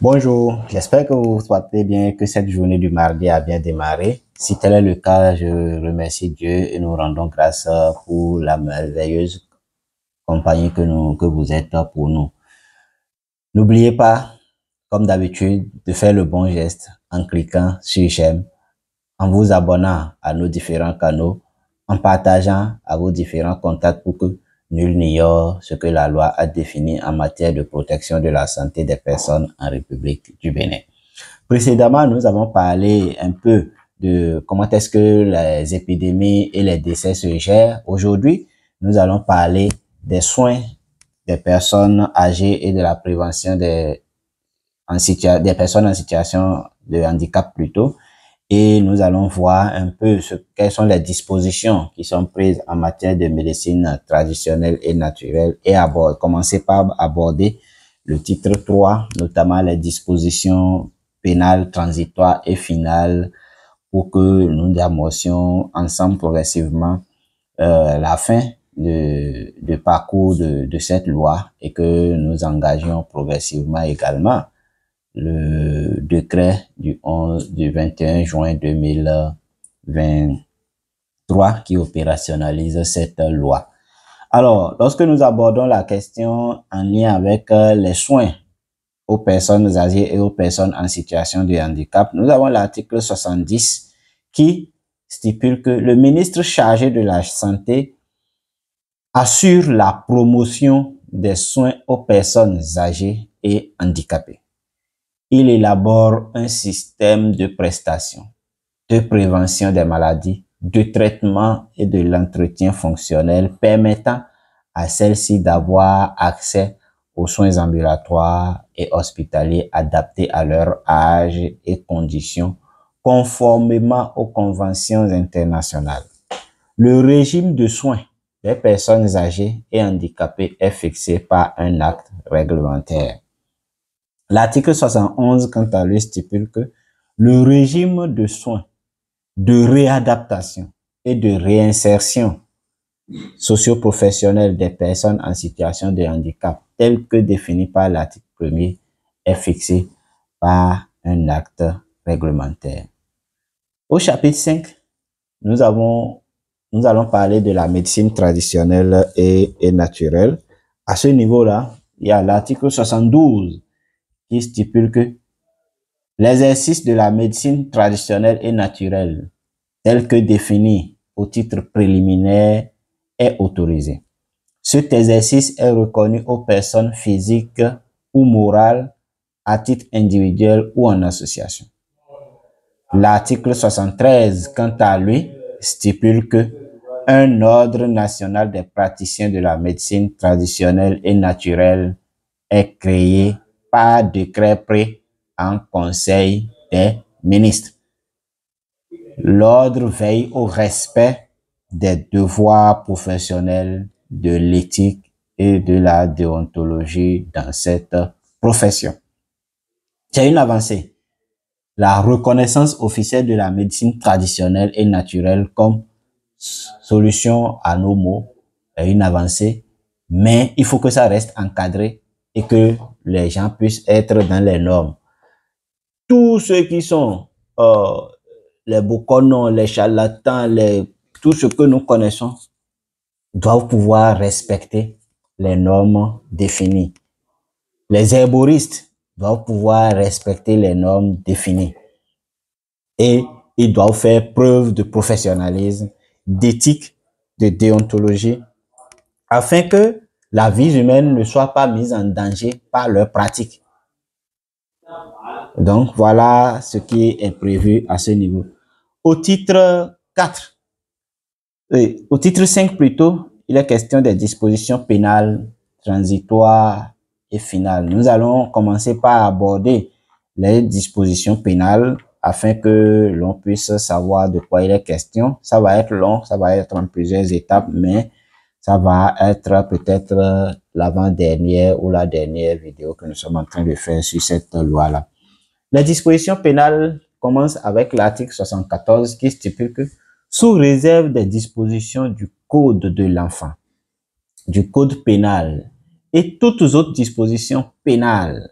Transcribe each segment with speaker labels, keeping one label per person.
Speaker 1: Bonjour, j'espère que vous vous portez bien, que cette journée du mardi a bien démarré. Si tel est le cas, je remercie Dieu et nous rendons grâce pour la merveilleuse compagnie que vous êtes pour nous. N'oubliez pas, comme d'habitude, de faire le bon geste en cliquant sur j'aime, en vous abonnant à nos différents canaux, en partageant à vos différents contacts pour que nul n'ignore ce que la loi a défini en matière de protection de la santé des personnes en République du Bénin. Précédemment, nous avons parlé un peu de comment est-ce que les épidémies et les décès se gèrent. Aujourd'hui, nous allons parler des soins des personnes âgées et de la prévention des personnes en situation de handicap plutôt. Et nous allons voir un peu quelles sont les dispositions qui sont prises en matière de médecine traditionnelle et naturelle et commencer par aborder le titre 3, notamment les dispositions pénales, transitoires et finales pour que nous amorcions ensemble progressivement la fin de parcours de cette loi et que nous engagions progressivement également le décret du 21 juin 2023 qui opérationnalise cette loi. Alors, lorsque nous abordons la question en lien avec les soins aux personnes âgées et aux personnes en situation de handicap, nous avons l'article 70 qui stipule que le ministre chargé de la Santé assure la promotion des soins aux personnes âgées et handicapées. Il élabore un système de prestations, de prévention des maladies, de traitement et de l'entretien fonctionnel permettant à celles-ci d'avoir accès aux soins ambulatoires et hospitaliers adaptés à leur âge et conditions conformément aux conventions internationales. Le régime de soins des personnes âgées et handicapées est fixé par un acte réglementaire. L'article 71, quant à lui, stipule que le régime de soins, de réadaptation et de réinsertion socio-professionnelle des personnes en situation de handicap, tel que défini par l'article 1er, est fixé par un acte réglementaire. Au chapitre 5, nous allons parler de la médecine traditionnelle et naturelle. À ce niveau-là, il y a l'article 72 qui stipule que l'exercice de la médecine traditionnelle et naturelle, tel que défini au titre préliminaire, est autorisé. Cet exercice est reconnu aux personnes physiques ou morales à titre individuel ou en association. L'article 73, quant à lui, stipule que un ordre national des praticiens de la médecine traditionnelle et naturelle est créé par décret pris en Conseil des ministres. L'ordre veille au respect des devoirs professionnels, de l'éthique et de la déontologie dans cette profession. C'est une avancée. La reconnaissance officielle de la médecine traditionnelle et naturelle comme solution à nos maux est une avancée, mais il faut que ça reste encadré et que les gens puissent être dans les normes. Tous ceux qui sont les boconons, les charlatans, tout ce que nous connaissons doivent pouvoir respecter les normes définies. Les herboristes doivent pouvoir respecter les normes définies. Et ils doivent faire preuve de professionnalisme, d'éthique, de déontologie, afin que la vie humaine ne soit pas mise en danger par leurs pratiques. Donc, voilà ce qui est prévu à ce niveau. Au titre 4, au titre 5 plutôt, il est question des dispositions pénales, transitoires et finales. Nous allons commencer par aborder les dispositions pénales afin que l'on puisse savoir de quoi il est question. Ça va être long, ça va être en plusieurs étapes, mais ça va être peut-être l'avant-dernière ou la dernière vidéo que nous sommes en train de faire sur cette loi-là. Les dispositions pénales commencent avec l'article 74 qui stipule que sous réserve des dispositions du Code de l'enfant, du Code pénal et toutes autres dispositions pénales,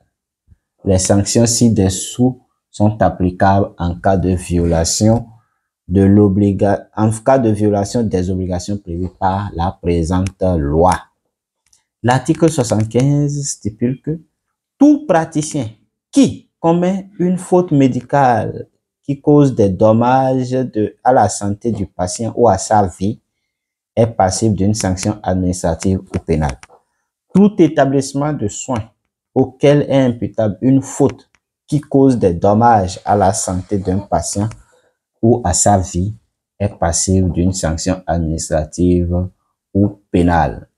Speaker 1: Les sanctions ci-dessous sont applicables en cas de violation en cas de violation des obligations prévues par la présente loi. L'article 75 stipule que tout praticien qui commet une faute médicale qui cause des dommages à la santé du patient ou à sa vie est passible d'une sanction administrative ou pénale. Tout établissement de soins auquel est imputable une faute qui cause des dommages à la santé d'un patient ou à sa vie est passible d'une sanction administrative ou pénale.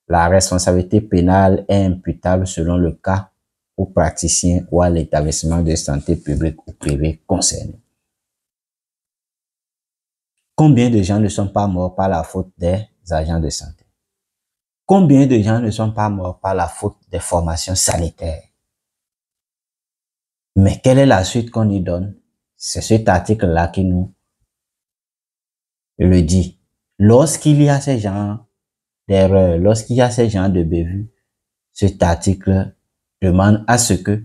Speaker 1: La responsabilité pénale est imputable selon le cas au praticien ou à l'établissement de santé public ou privé concerné. Combien de gens ne sont pas morts par la faute des agents de santé? Combien de gens ne sont pas morts par la faute des formations sanitaires? Mais quelle est la suite qu'on y donne? C'est cet article-là qui nous le dit. Lorsqu'il y a ces genres d'erreurs, lorsqu'il y a ces genres de bévues, cet article demande à ce que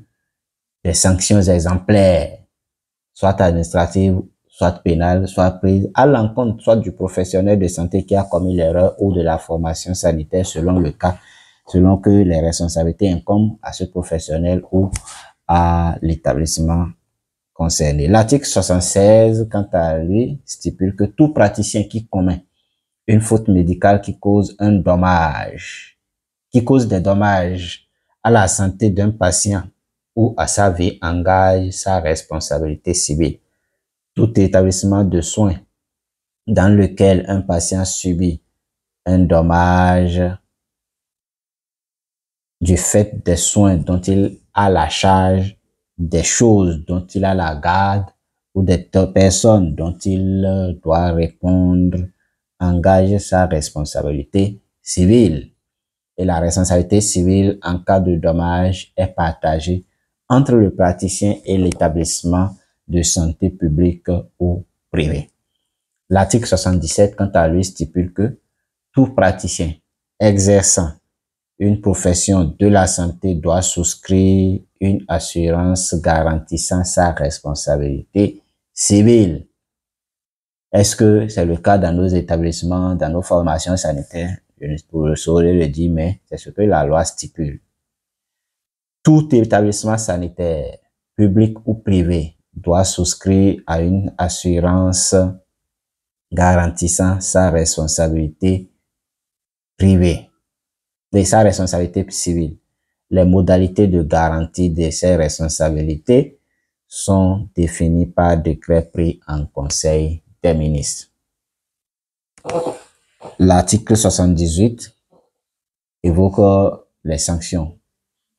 Speaker 1: des sanctions exemplaires, soit administratives, soit pénales, soient prises à l'encontre soit du professionnel de santé qui a commis l'erreur ou de la formation sanitaire selon le cas, selon que les responsabilités incombent à ce professionnel ou à l'établissement concerné. L'article 76, quant à lui, stipule que tout praticien qui commet une faute médicale qui cause un dommage, qui cause des dommages à la santé d'un patient ou à sa vie engage sa responsabilité civile. Tout établissement de soins dans lequel un patient subit un dommage du fait des soins dont il a la charge, des choses dont il a la garde ou des personnes dont il doit répondre, engage sa responsabilité civile. Et la responsabilité civile en cas de dommage est partagée entre le praticien et l'établissement de santé publique ou privé. L'article 77, quant à lui, stipule que tout praticien exerçant une profession de la santé doit souscrire une assurance garantissant sa responsabilité civile. Est-ce que c'est le cas dans nos établissements, dans nos formations sanitaires? Je ne saurais le dire, mais c'est ce que la loi stipule. Tout établissement sanitaire, public ou privé, doit souscrire à une assurance garantissant sa responsabilité privée et sa responsabilité civile. Les modalités de garantie de ces responsabilités sont définies par décret pris en Conseil des ministres. L'article 78 évoque les sanctions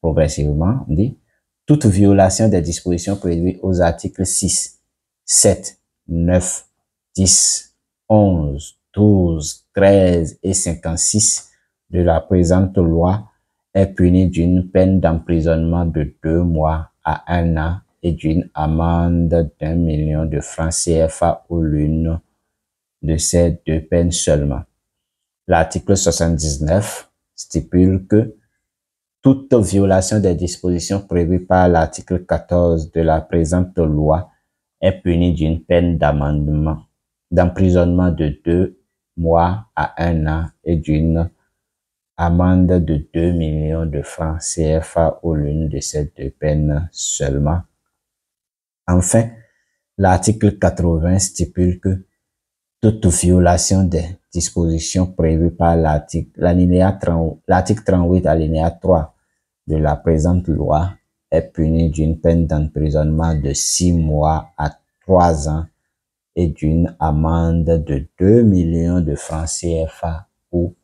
Speaker 1: progressivement. On dit toute violation des dispositions prévues aux articles 6, 7, 9, 10, 11, 12, 13 et 56 de la présente loi est punie d'une peine d'emprisonnement de 2 mois à 1 an et d'une amende d'1 million de francs CFA ou l'une de ces 2 peines seulement. L'article 79 stipule que toute violation des dispositions prévues par l'article 14 de la présente loi est punie d'une peine d'emprisonnement de 2 mois à 1 an et d'une amende de 2 millions de francs CFA ou l'une de ces 2 peines seulement. Enfin, l'article 80 stipule que toute violation des dispositions prévues par l'article 38 alinéa 3 de la présente loi est punie d'une peine d'emprisonnement de 6 mois à 3 ans et d'une amende de 2 millions de francs CFA ou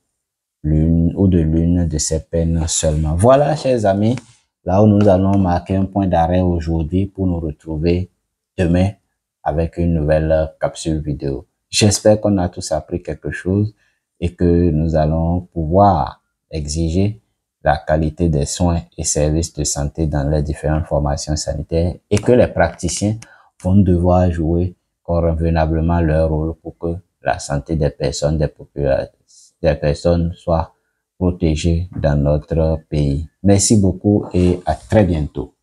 Speaker 1: de l'une de ces peines seulement. Voilà, chers amis, là où nous allons marquer un point d'arrêt aujourd'hui pour nous retrouver demain avec une nouvelle capsule vidéo. J'espère qu'on a tous appris quelque chose et que nous allons pouvoir exiger la qualité des soins et services de santé dans les différentes formations sanitaires et que les praticiens vont devoir jouer convenablement leur rôle pour que la santé des personnes, des personnes soit protégée dans notre pays. Merci beaucoup et à très bientôt.